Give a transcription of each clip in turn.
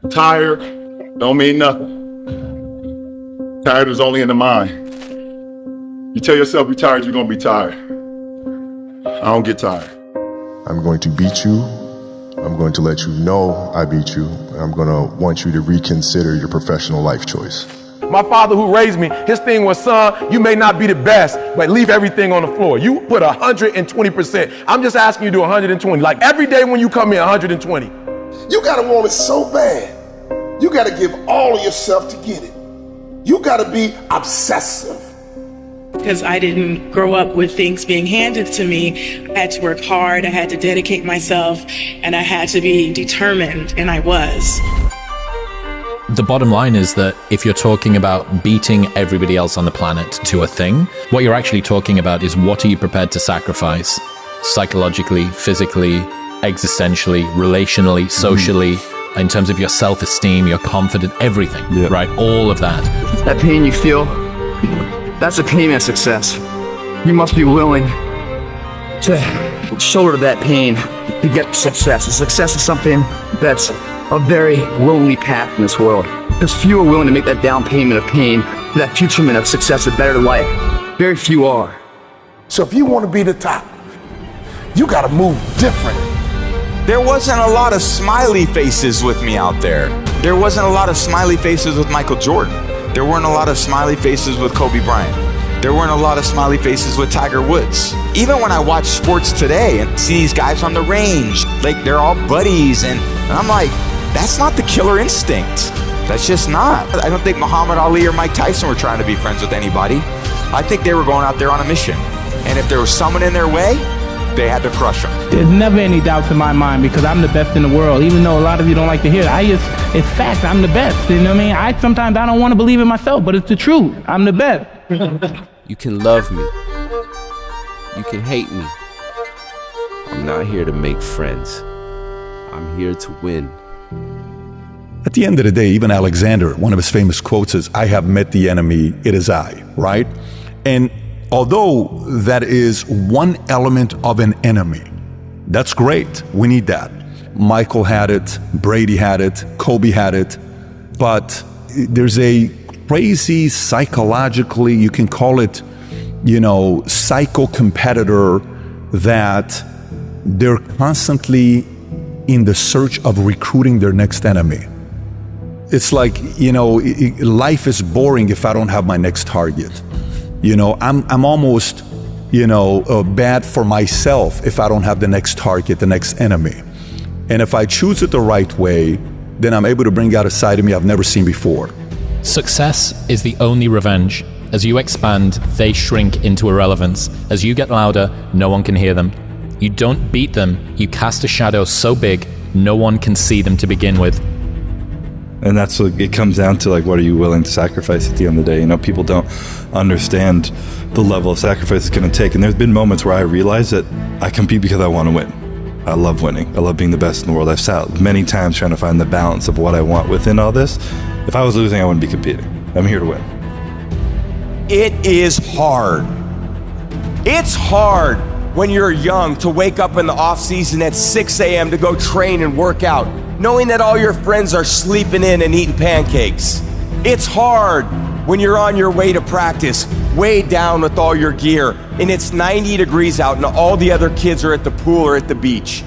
Tired don't mean nothing. Tired is only in the mind. You tell yourself you're tired, you're gonna be tired. I don't get tired. I'm going to beat you. I'm going to let you know I beat you. I'm going to want you to reconsider your professional life choice. My father who raised me, his thing was, son, you may not be the best, but leave everything on the floor. You put 120%. I'm just asking you to do 120. Like every day when you come in, 120. You gotta want it so bad. You gotta give all of yourself to get it. You gotta be obsessive. Because I didn't grow up with things being handed to me. I had to work hard, I had to dedicate myself, and I had to be determined, and I was. The bottom line is that if you're talking about beating everybody else on the planet to a thing, what you're actually talking about is what are you prepared to sacrifice psychologically, physically, existentially, relationally, socially, in terms of your self-esteem, your confidence, everything, right? All of that. That pain you feel, that's the pain of success. You must be willing to shoulder that pain to get to success. And success is something that's a very lonely path in this world. Because few are willing to make that down payment of pain for that futurement of success, a better life. Very few are. So if you want to be the top, you gotta move different. There wasn't a lot of smiley faces with me out there. There wasn't a lot of smiley faces with Michael Jordan. There weren't a lot of smiley faces with Kobe Bryant. There weren't a lot of smiley faces with Tiger Woods. Even when I watch sports today and see these guys on the range, like they're all buddies, and I'm like, that's not the killer instinct. That's just not. I don't think Muhammad Ali or Mike Tyson were trying to be friends with anybody. I think they were going out there on a mission. And if there was someone in their way, they had to crush them. There's never any doubts in my mind because I'm the best in the world. Even though a lot of you don't like to hear it, it's fact. I'm the best. You know what I mean? Sometimes I don't want to believe it myself, but it's the truth. I'm the best. You can love me. You can hate me. I'm not here to make friends. I'm here to win. At the end of the day, even Alexander, one of his famous quotes is, "I have met the enemy, it is I," right? And although that is one element of an enemy, that's great. We need that. Michael had it, Brady had it, Kobe had it, but there's a crazy psychologically, you can call it, psycho competitor that they're constantly in the search of recruiting their next enemy. It's like, life is boring if I don't have my next target. I'm almost, bad for myself if I don't have the next target, the next enemy. And if I choose it the right way, then I'm able to bring out a side of me I've never seen before. Success is the only revenge. As you expand, they shrink into irrelevance. As you get louder, no one can hear them. You don't beat them, you cast a shadow so big, no one can see them to begin with. And that's what it comes down to, like, what are you willing to sacrifice at the end of the day? People don't understand the level of sacrifice it's going to take. And there's been moments where I realize that I compete because I want to win. I love winning. I love being the best in the world. I've sat many times trying to find the balance of what I want within all this. If I was losing, I wouldn't be competing. I'm here to win. It is hard. It's hard when you're young to wake up in the off season at 6 a.m. to go train and work out, knowing that all your friends are sleeping in and eating pancakes. It's hard when you're on your way to practice, weighed down with all your gear, and it's 90 degrees out and all the other kids are at the pool or at the beach.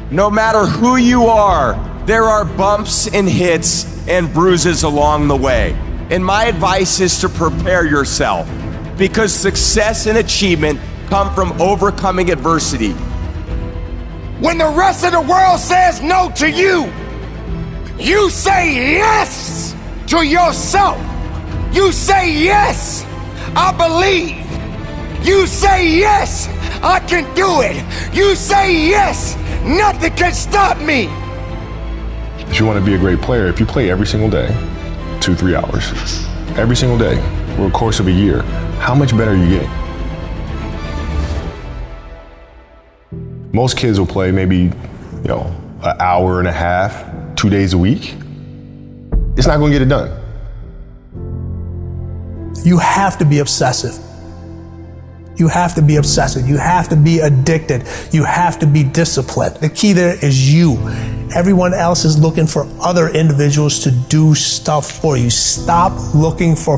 No matter who you are, there are bumps and hits and bruises along the way. And my advice is to prepare yourself, because success and achievement come from overcoming adversity. When the rest of the world says no to you, you say yes to yourself. You say yes, I believe. You say yes, I can do it. You say yes, nothing can stop me. If you want to be a great player, if you play every single day, 2-3 hours, every single day, over the course of a year, how much better are you getting? Most kids will play maybe, an hour and a half, 2 days a week. It's not going to get it done. You have to be obsessive. You have to be obsessive. You have to be addicted. You have to be disciplined. The key there is you. Everyone else is looking for other individuals to do stuff for you. Stop looking for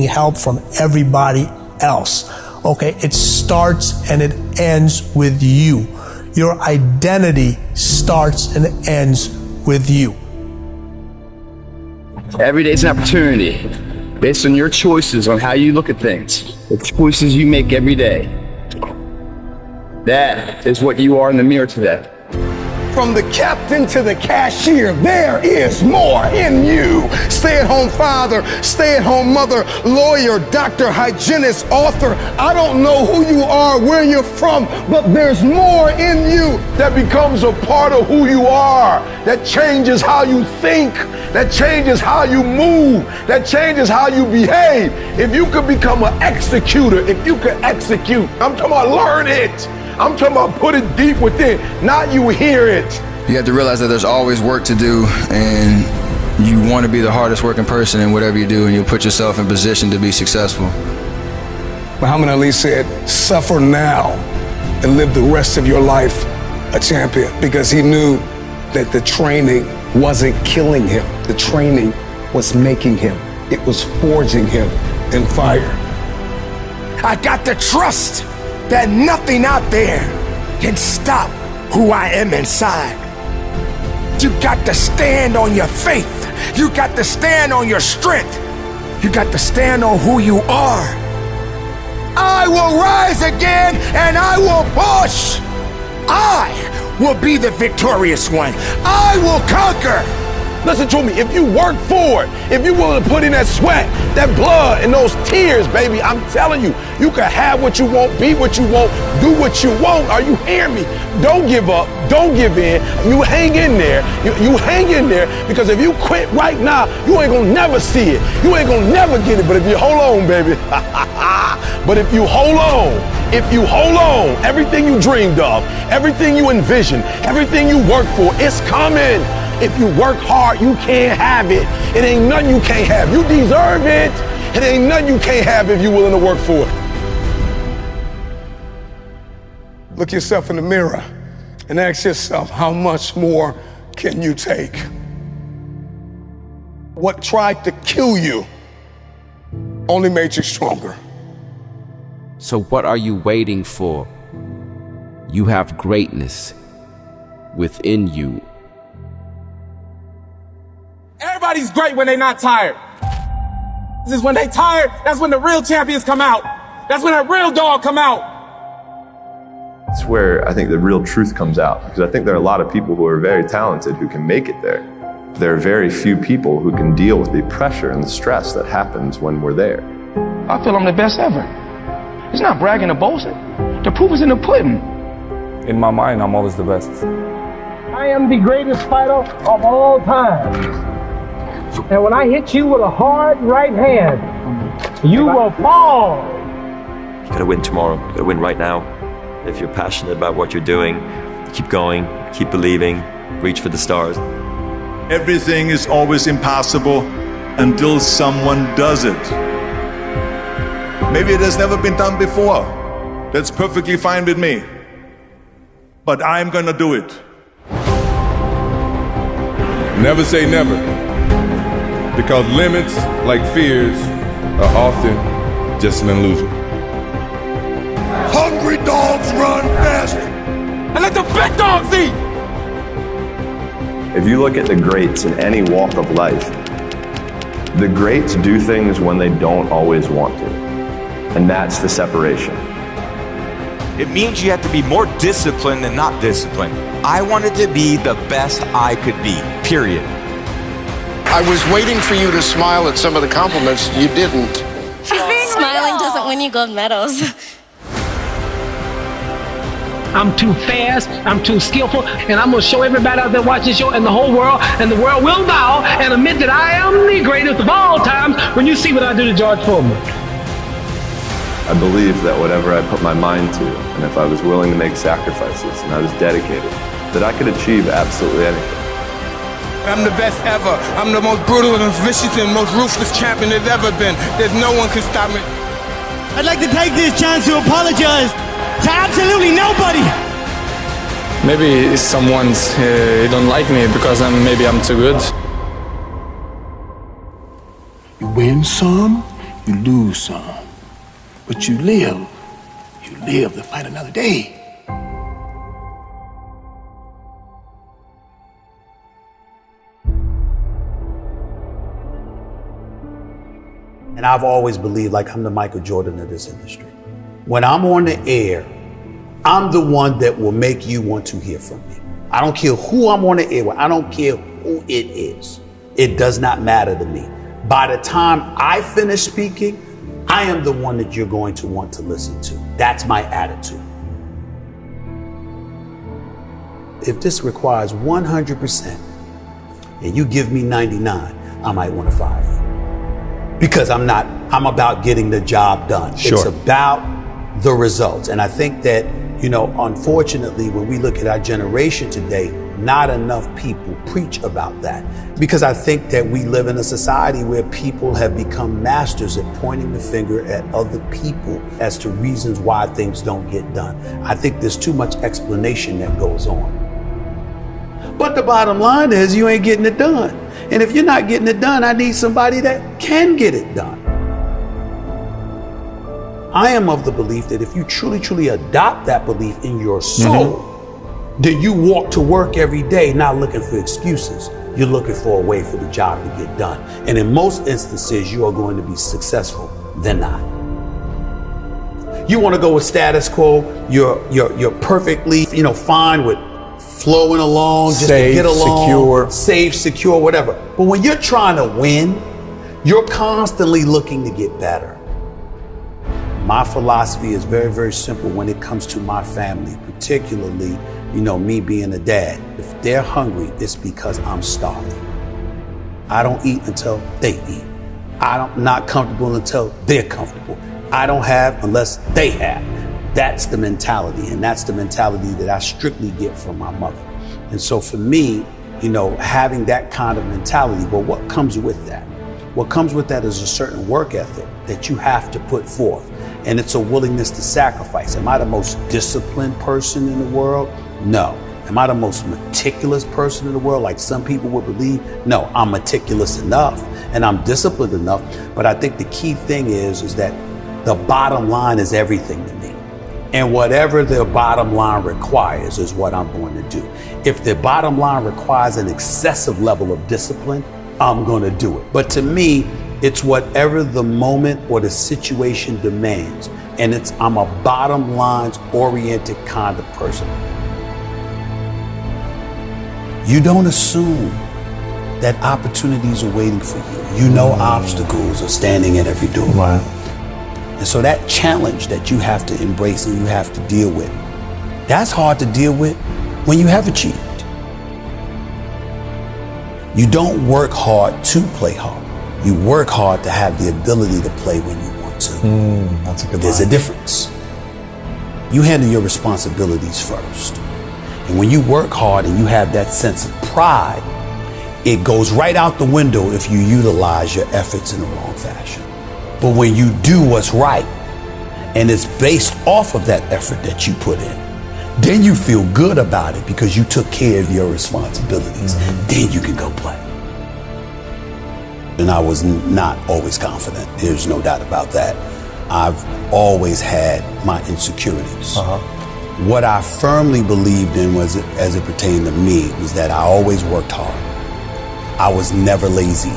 help from everybody else. Okay? It starts and it ends with you. Your identity starts and ends with you. Every day is an opportunity based on your choices on how you look at things, the choices you make every day. That is what you are in the mirror today. From the captain to the cashier, there is more in you. Stay-at-home father, stay-at-home mother, lawyer, doctor, hygienist, author. I don't know who you are, where you're from, but there's more in you. That becomes a part of who you are. That changes how you think. That changes how you move. That changes how you behave. If you could become an executor, if you could execute, I'm talking about learn it. I'm talking about put it deep within, not you hear it. You have to realize that there's always work to do, and you want to be the hardest working person in whatever you do, and you'll put yourself in position to be successful. Muhammad Ali said, suffer now and live the rest of your life a champion, because he knew that the training wasn't killing him. The training was making him. It was forging him in fire. I got the trust that nothing out there can stop who I am inside. You got to stand on your faith. You got to stand on your strength. You got to stand on who you are. I will rise again and I will push. I will be the victorious one. I will conquer. Listen to me, if you work for it, if you're willing to put in that sweat, that blood, and those tears, baby, I'm telling you, you can have what you want, be what you want, do what you want. Are you hearing me? Don't give up, don't give in. You hang in there, you hang in there, because if you quit right now, you ain't gonna never see it. You ain't gonna never get it, but if you hold on, baby, but if you hold on, everything you dreamed of, everything you envisioned, everything you worked for, it's coming. If you work hard, you can't have it. It ain't nothing you can't have. You deserve it. It ain't nothing you can't have if you're willing to work for it. Look yourself in the mirror and ask yourself, how much more can you take? What tried to kill you only made you stronger. So what are you waiting for? You have greatness within you. Everybody's great when they're not tired. This is when they tired, that's when the real champions come out. That's when that real dog come out. It's where I think the real truth comes out, because I think there are a lot of people who are very talented who can make it there. There are very few people who can deal with the pressure and the stress that happens when we're there. I feel I'm the best ever. It's not bragging or boasting. The proof is in the pudding. In my mind, I'm always the best. I am the greatest fighter of all time. And when I hit you with a hard right hand, you will fall. You gotta win tomorrow. You gotta win right now. If you're passionate about what you're doing, keep going, keep believing, reach for the stars. Everything is always impossible until someone does it. Maybe it has never been done before. That's perfectly fine with me. But I'm gonna do it. Never say never, because limits, like fears, are often just an illusion. Hungry dogs run fast. And let the big dogs eat. If you look at the greats in any walk of life, the greats do things when they don't always want to. And that's the separation. It means you have to be more disciplined than not disciplined. I wanted to be the best I could be, period. I was waiting for you to smile at some of the compliments. You didn't. Smiling doesn't win you gold medals. I'm too fast, I'm too skillful, and I'm gonna show everybody out there watching the show and the whole world, and the world will bow and admit that I am the greatest of all times when you see what I do to George Foreman. I believe that whatever I put my mind to, and if I was willing to make sacrifices and I was dedicated, that I could achieve absolutely anything. I'm the best ever. I'm the most brutal and vicious and most ruthless champion there's ever been. There's no one can stop me. I'd like to take this chance to apologize to absolutely nobody. Maybe someone's don't like me because maybe I'm too good. You win some, you lose some. But you live to fight another day. And I've always believed like I'm the Michael Jordan of this industry. When I'm on the air, I'm the one that will make you want to hear from me. I don't care who I'm on the air with. I don't care who it is. It does not matter to me. By the time I finish speaking, I am the one that you're going to want to listen to. That's my attitude. If this requires 100% and you give me 99, I might want to fire you. Because I'm about getting the job done. Sure. It's about the results. And I think that, unfortunately, when we look at our generation today, not enough people preach about that. Because I think that we live in a society where people have become masters at pointing the finger at other people as to reasons why things don't get done. I think there's too much explanation that goes on. But the bottom line is you ain't getting it done. And if you're not getting it done, I need somebody that can get it done. I am of the belief that if you truly, truly adopt that belief in your soul, then you walk to work every day not looking for excuses. You're looking for a way for the job to get done. And in most instances, you are going to be successful than not. You want to go with status quo, you're perfectly, fine with flowing along, just Safe, to get along, secure. safe, secure, whatever. But when you're trying to win, you're constantly looking to get better. My philosophy is very, very simple when it comes to my family, particularly, me being a dad. If they're hungry, it's because I'm starving. I don't eat until they eat. I'm not comfortable until they're comfortable. I don't have unless they have. That's the mentality, and that's the mentality that I strictly get from my mother. And so for me, having that kind of mentality, well, what comes with that? What comes with that is a certain work ethic that you have to put forth, and it's a willingness to sacrifice. Am I the most disciplined person in the world? No. Am I the most meticulous person in the world, like some people would believe? No, I'm meticulous enough, and I'm disciplined enough. But I think the key thing is that the bottom line is everything to me. And whatever the bottom line requires is what I'm going to do. If the bottom line requires an excessive level of discipline, I'm going to do it. But to me, it's whatever the moment or the situation demands. And I'm a bottom lines oriented kind of person. You don't assume that opportunities are waiting for you. You know obstacles are standing at every door. Right. And so that challenge that you have to embrace and you have to deal with, that's hard to deal with when you have achieved. You don't work hard to play hard. You work hard to have the ability to play when you want to. That's a good There's line. a difference. You handle your responsibilities first. And when you work hard and you have that sense of pride, it goes right out the window if you utilize your efforts in the wrong fashion. But when you do what's right, and it's based off of that effort that you put in, then you feel good about it because you took care of your responsibilities. Then you can go play. And I was not always confident. There's no doubt about that. I've always had my insecurities. What I firmly believed in was, as it pertained to me, was that I always worked hard. I was never lazy.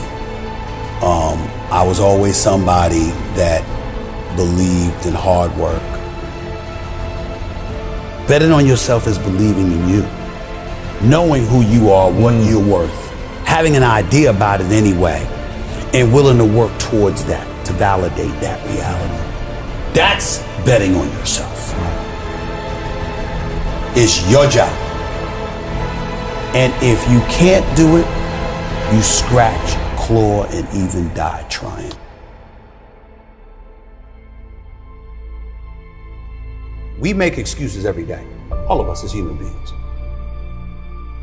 I was always somebody that believed in hard work. Betting on yourself is believing in you. Knowing who you are, what you're worth. Having an idea about it anyway. And willing to work towards that, to validate that reality. That's betting on yourself. It's your job. And if you can't do it, you scratch, claw, and even die trying. We make excuses every day, all of us as human beings.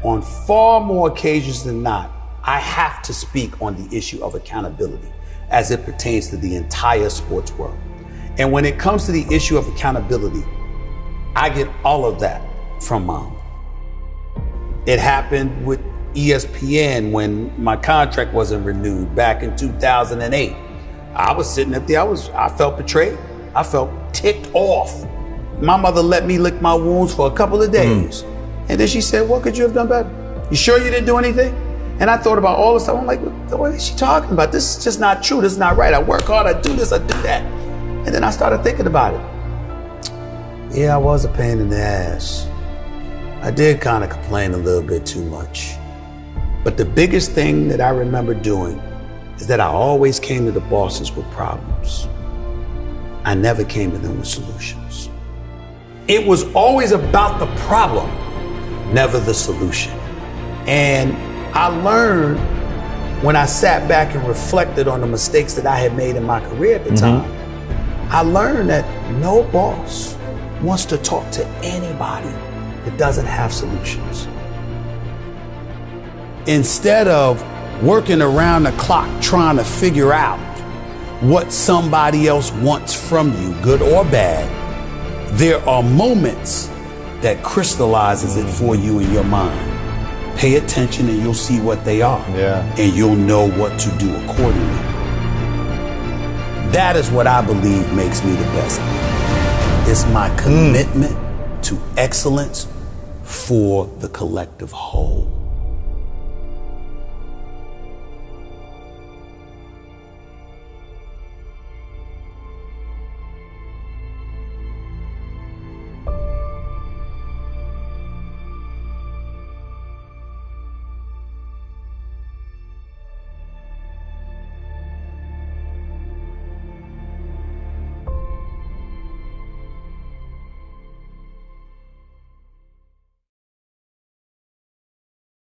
On far more occasions than not, I have to speak on the issue of accountability as it pertains to the entire sports world. And when it comes to the issue of accountability, I get all of that from Mom. It happened with ESPN when my contract wasn't renewed back in 2008. I was sitting up there, I felt betrayed. I felt ticked off. My mother let me lick my wounds for a couple of days. And then she said, what could you have done better? You sure you didn't do anything? And I thought about all this stuff. I'm like, what is she talking about? This is just not true. This is not right. I work hard, I do this, I do that. And then I started thinking about it. Yeah, I was a pain in the ass. I did kind of complain a little bit too much. But the biggest thing that I remember doing is that I always came to the bosses with problems. I never came to them with solutions. It was always about the problem, never the solution. And I learned when I sat back and reflected on the mistakes that I had made in my career at the time, I learned that no boss wants to talk to anybody that doesn't have solutions. Instead of working around the clock trying to figure out what somebody else wants from you, good or bad, there are moments that crystallizes it for you in your mind. Pay attention and you'll see what they are. And you'll know what to do accordingly. That is what I believe makes me the best. It's my commitment to excellence for the collective whole.